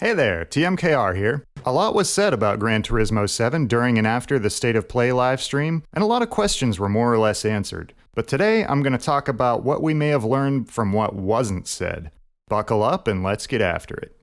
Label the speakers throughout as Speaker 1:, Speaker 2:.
Speaker 1: Hey there, TMKR here. A lot was said about Gran Turismo 7 during and after the State of Play livestream, and a lot of questions were more or less answered. But today, I'm going to talk about what we may have learned from what wasn't said. Buckle up and let's get after it.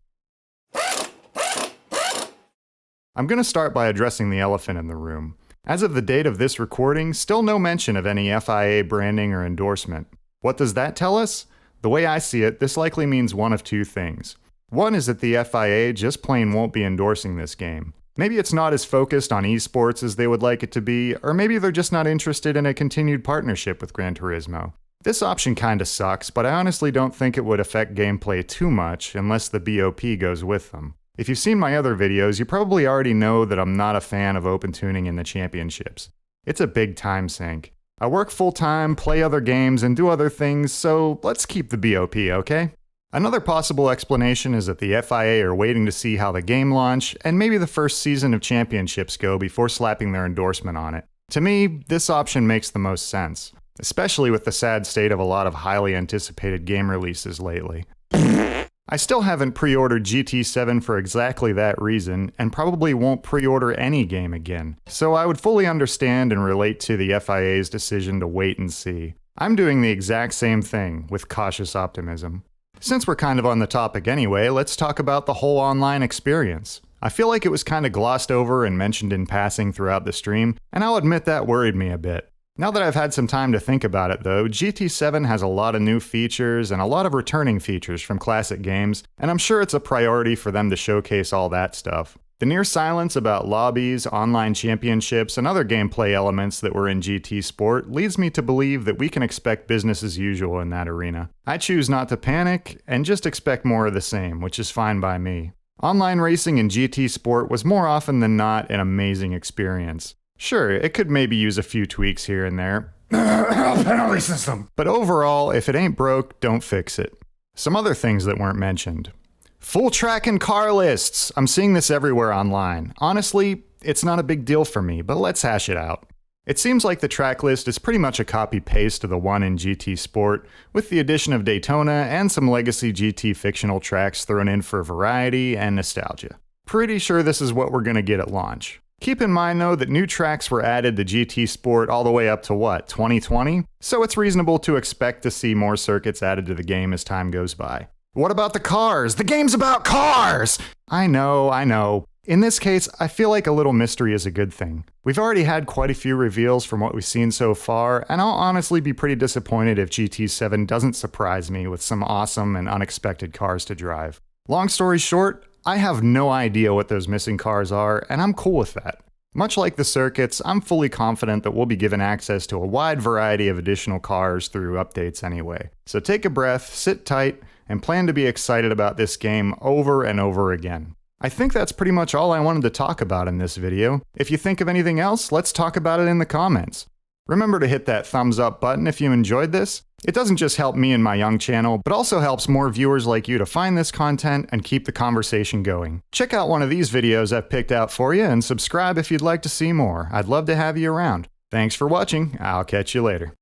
Speaker 1: I'm going to start by addressing the elephant in the room. As of the date of this recording, still no mention of any FIA branding or endorsement. What does that tell us? The way I see it, this likely means one of two things. One is that the FIA just plain won't be endorsing this game. Maybe it's not as focused on esports as they would like it to be, or maybe they're just not interested in a continued partnership with Gran Turismo. This option kinda sucks, but I honestly don't think it would affect gameplay too much unless the BOP goes with them. If you've seen my other videos, you probably already know that I'm not a fan of open tuning in the championships. It's a big time sink. I work full-time, play other games, and do other things, so let's keep the BOP, okay? Another possible explanation is that the FIA are waiting to see how the game launch and maybe the first season of championships go before slapping their endorsement on it. To me, this option makes the most sense, especially with the sad state of a lot of highly anticipated game releases lately. I still haven't pre-ordered GT7 for exactly that reason, and probably won't pre-order any game again, so I would fully understand and relate to the FIA's decision to wait and see. I'm doing the exact same thing, with cautious optimism. Since we're kind of on the topic anyway, let's talk about the whole online experience. I feel like it was kind of glossed over and mentioned in passing throughout the stream, and I'll admit that worried me a bit. Now that I've had some time to think about it though, GT7 has a lot of new features and a lot of returning features from classic games, and I'm sure it's a priority for them to showcase all that stuff. The near silence about lobbies, online championships, and other gameplay elements that were in GT Sport leads me to believe that we can expect business as usual in that arena. I choose not to panic, and just expect more of the same, which is fine by me. Online racing in GT Sport was more often than not an amazing experience. Sure, it could maybe use a few tweaks here and there. Penalty system! But overall, if it ain't broke, don't fix it. Some other things that weren't mentioned. Full track and car lists! I'm seeing this everywhere online. Honestly, it's not a big deal for me, but let's hash it out. It seems like the track list is pretty much a copy-paste of the one in GT Sport, with the addition of Daytona and some legacy GT fictional tracks thrown in for variety and nostalgia. Pretty sure this is what we're gonna get at launch. Keep in mind though that new tracks were added to GT Sport all the way up to what, 2020? So it's reasonable to expect to see more circuits added to the game as time goes by. What about the cars? The game's about cars! I know. In this case, I feel like a little mystery is a good thing. We've already had quite a few reveals from what we've seen so far, and I'll honestly be pretty disappointed if GT7 doesn't surprise me with some awesome and unexpected cars to drive. Long story short, I have no idea what those missing cars are, and I'm cool with that. Much like the circuits, I'm fully confident that we'll be given access to a wide variety of additional cars through updates anyway. So take a breath, sit tight, and plan to be excited about this game over and over again. I think that's pretty much all I wanted to talk about in this video. If you think of anything else, let's talk about it in the comments. Remember to hit that thumbs up button if you enjoyed this. It doesn't just help me and my young channel, but also helps more viewers like you to find this content and keep the conversation going. Check out one of these videos I've picked out for you and subscribe if you'd like to see more. I'd love to have you around. Thanks for watching. I'll catch you later.